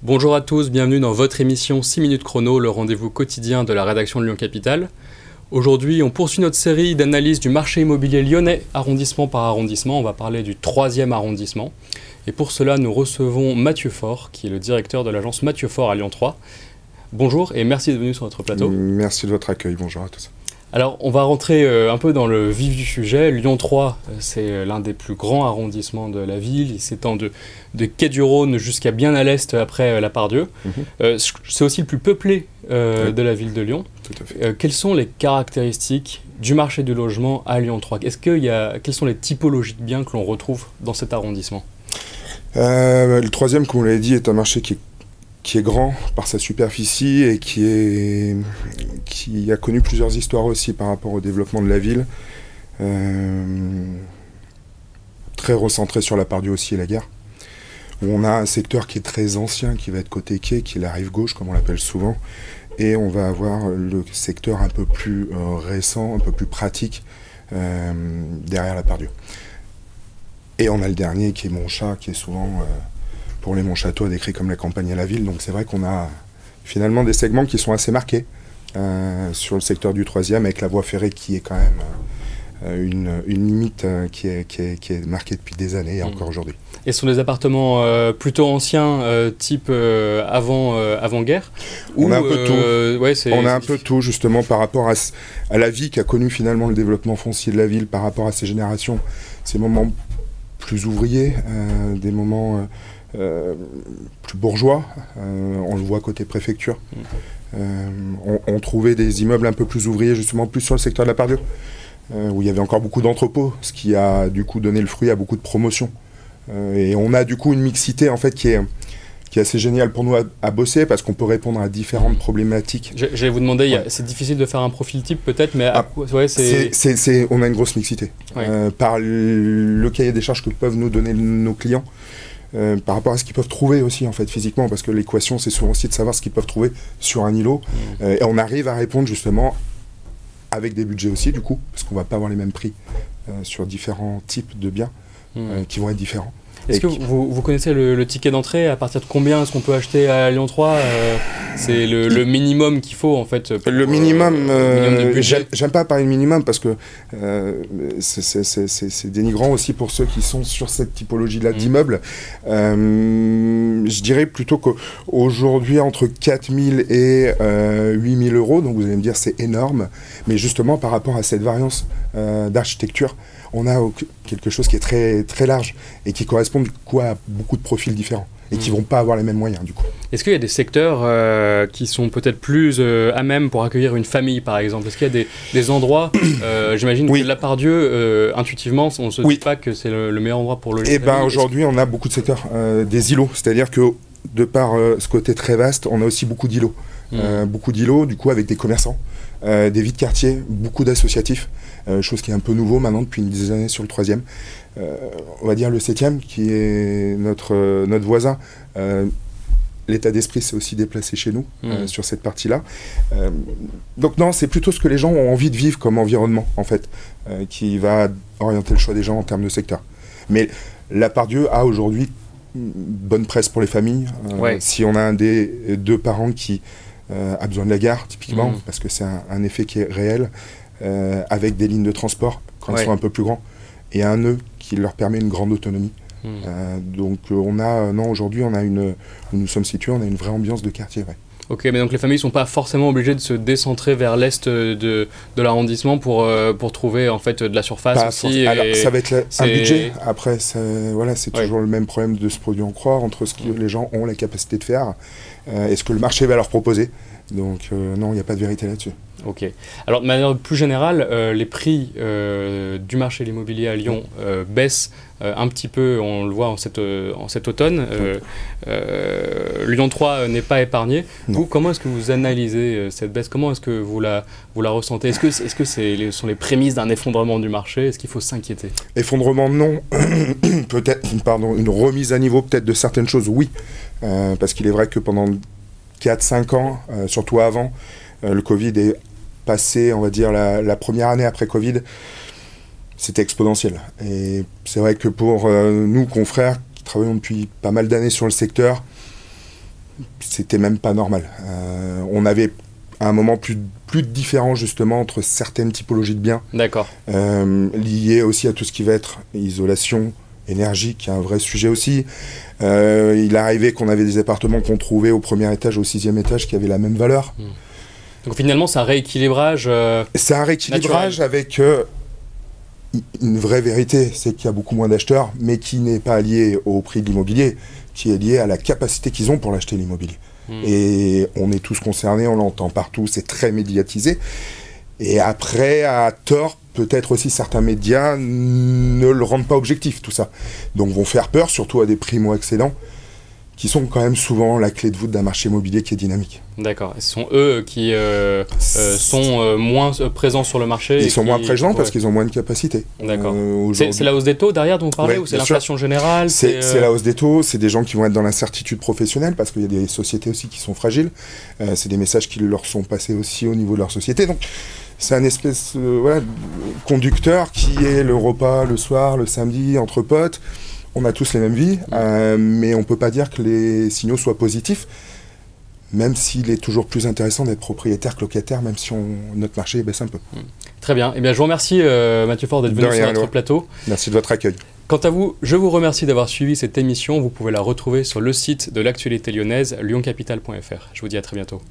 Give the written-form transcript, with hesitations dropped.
Bonjour à tous, bienvenue dans votre émission 6 minutes chrono, le rendez-vous quotidien de la rédaction de Lyon Capitale. Aujourd'hui, on poursuit notre série d'analyse du marché immobilier lyonnais, arrondissement par arrondissement. On va parler du 3e arrondissement. Et pour cela, nous recevons Mathieu Faure, qui est le directeur de l'agence Mathieu Faure à Lyon 3. Bonjour et merci d'être venu sur notre plateau. Merci de votre accueil, bonjour à tous. Alors, on va rentrer un peu dans le vif du sujet. Lyon 3, c'est l'un des plus grands arrondissements de la ville. Il s'étend de Quai du Rhône jusqu'à bien à l'est après la Part-Dieu. C'est aussi le plus peuplé de la ville de Lyon. Tout à fait. Quelles sont les caractéristiques du marché du logement à Lyon 3 ? Quelles sont les typologies de biens que l'on retrouve dans cet arrondissement ? Le 3e, comme vous l'avez dit, est un marché qui est grand par sa superficie et qui a connu plusieurs histoires aussi par rapport au développement de la ville. Très recentré sur la Part-Dieu aussi et la gare. Où on a un secteur qui est très ancien, qui va être côté quai, qui est la rive gauche, comme on l'appelle souvent. Et on va avoir le secteur un peu plus récent, un peu plus pratique, derrière la Part-Dieu. Et on a le dernier qui est Montchat, qui est souvent... pour les Montchatois, décrit comme la campagne à la ville. Donc c'est vrai qu'on a finalement des segments qui sont assez marqués sur le secteur du 3e, avec la voie ferrée qui est quand même une limite qui est marquée depuis des années et encore aujourd'hui. Et ce sont des appartements plutôt anciens, type avant-guerre On a un peu tout. On a un peu tout, justement, par rapport à la vie qu'a connu finalement le développement foncier de la ville, par rapport à ces générations, ces moments plus ouvriers, des moments... plus bourgeois, on le voit côté préfecture. On trouvait des immeubles un peu plus ouvriers, justement plus sur le secteur de la Part-Dieu, où il y avait encore beaucoup d'entrepôts, ce qui a du coup donné le fruit à beaucoup de promotions. Et on a du coup une mixité en fait qui est assez géniale pour nous à bosser, parce qu'on peut répondre à différentes problématiques. J'allais vous demander, c'est difficile de faire un profil type peut-être, mais on a une grosse mixité. Par le cahier des charges que peuvent nous donner nos clients, par rapport à ce qu'ils peuvent trouver aussi en fait physiquement, parce que l'équation c'est souvent aussi de savoir ce qu'ils peuvent trouver sur un îlot, et on arrive à répondre justement avec des budgets aussi du coup, parce qu'on va pas avoir les mêmes prix sur différents types de biens qui vont être différents. Est-ce que vous connaissez le ticket d'entrée? À partir de combien est-ce qu'on peut acheter à Lyon 3? C'est le minimum qu'il faut en fait. Le minimum, j'aime pas parler de minimum parce que c'est dénigrant aussi pour ceux qui sont sur cette typologie-là d'immeubles. Je dirais plutôt qu'aujourd'hui, entre 4 000 et 8 000 euros, donc vous allez me dire c'est énorme, mais justement par rapport à cette variance d'architecture, on a quelque chose qui est très, très large et qui correspond du coup à beaucoup de profils différents et qui ne vont pas avoir les mêmes moyens du coup. Est-ce qu'il y a des secteurs qui sont peut-être plus à même pour accueillir une famille par exemple? Est-ce qu'il y a des endroits, j'imagine que la Part-Dieu, intuitivement, on ne se dit pas que c'est le meilleur endroit pour loger? Eh bien aujourd'hui on a beaucoup de secteurs, des îlots, c'est-à-dire que de par ce côté très vaste, on a aussi beaucoup d'îlots. Beaucoup d'îlots du coup avec des commerçants, des vies de quartier, beaucoup d'associatifs. Chose qui est un peu nouveau maintenant depuis une dizaine d'années sur le 3e. On va dire le 7e qui est notre voisin. L'état d'esprit s'est aussi déplacé chez nous sur cette partie-là. Donc non, c'est plutôt ce que les gens ont envie de vivre comme environnement en fait, qui va orienter le choix des gens en termes de secteur. Mais la Part-Dieu a aujourd'hui une bonne presse pour les familles. Si on a un des deux parents qui a besoin de la gare, typiquement, parce que c'est un effet qui est réel, avec des lignes de transport quand ils sont un peu plus grands, et un nœud qui leur permet une grande autonomie. Donc aujourd'hui où nous sommes situés, on a une vraie ambiance de quartier. Ok, mais donc les familles ne sont pas forcément obligées de se décentrer vers l'est de l'arrondissement pour trouver en fait de la surface aussi. Alors ça va être un budget. Après, c'est toujours le même problème de ce produit en croire entre ce que les gens ont la capacité de faire et ce que le marché va leur proposer. Donc non, il n'y a pas de vérité là-dessus. Ok. Alors de manière plus générale, les prix du marché de l'immobilier à Lyon baissent un petit peu, on le voit en cet automne. Lyon 3 n'est pas épargné. Vous, comment est-ce que vous analysez cette baisse? Comment est-ce que vous la ressentez? Est-ce que ce sont les prémices d'un effondrement du marché? Est-ce qu'il faut s'inquiéter? Effondrement, non. Peut-être, une remise à niveau peut-être de certaines choses, oui. Parce qu'il est vrai que pendant 4-5 ans, surtout avant, le Covid est passé, on va dire, la première année après Covid, c'était exponentiel. Et c'est vrai que pour nous, confrères, qui travaillons depuis pas mal d'années sur le secteur, c'était même pas normal. On avait à un moment plus de différence justement entre certaines typologies de biens. D'accord. Liées aussi à tout ce qui va être isolation, énergie, qui est un vrai sujet aussi. Il arrivait qu'on avait des appartements qu'on trouvait au premier étage, au 6e étage, qui avaient la même valeur. Donc finalement, c'est un rééquilibrage. C'est un rééquilibrage naturel. avec une vraie vérité, c'est qu'il y a beaucoup moins d'acheteurs, mais qui n'est pas lié au prix de l'immobilier, qui est lié à la capacité qu'ils ont pour l'acheter l'immobilier. Et on est tous concernés, on l'entend partout, c'est très médiatisé. Et après, à tort, peut-être aussi certains médias ne le rendent pas objectif, tout ça. Donc vont faire peur, surtout à des primo-accédants, qui sont quand même souvent la clé de voûte d'un marché immobilier qui est dynamique. D'accord. Et ce sont eux qui sont moins présents sur le marché. Ils sont moins présents parce qu'ils ont moins de capacité. D'accord. C'est la hausse des taux derrière dont vous parlez, ou c'est l'inflation générale? C'est la hausse des taux, c'est des gens qui vont être dans l'incertitude professionnelle parce qu'il y a des sociétés aussi qui sont fragiles. C'est des messages qui leur sont passés aussi au niveau de leur société. Donc c'est un espèce de conducteur qui est le repas le soir, le samedi, entre potes. On a tous les mêmes vies, mais on ne peut pas dire que les signaux soient positifs, même s'il est toujours plus intéressant d'être propriétaire que locataire, même si notre marché baisse un peu. Très bien. Eh bien, je vous remercie, Mathieu Faure, d'être venu sur notre plateau. Merci de votre accueil. Quant à vous, je vous remercie d'avoir suivi cette émission. Vous pouvez la retrouver sur le site de l'actualité lyonnaise, lyoncapital.fr. Je vous dis à très bientôt.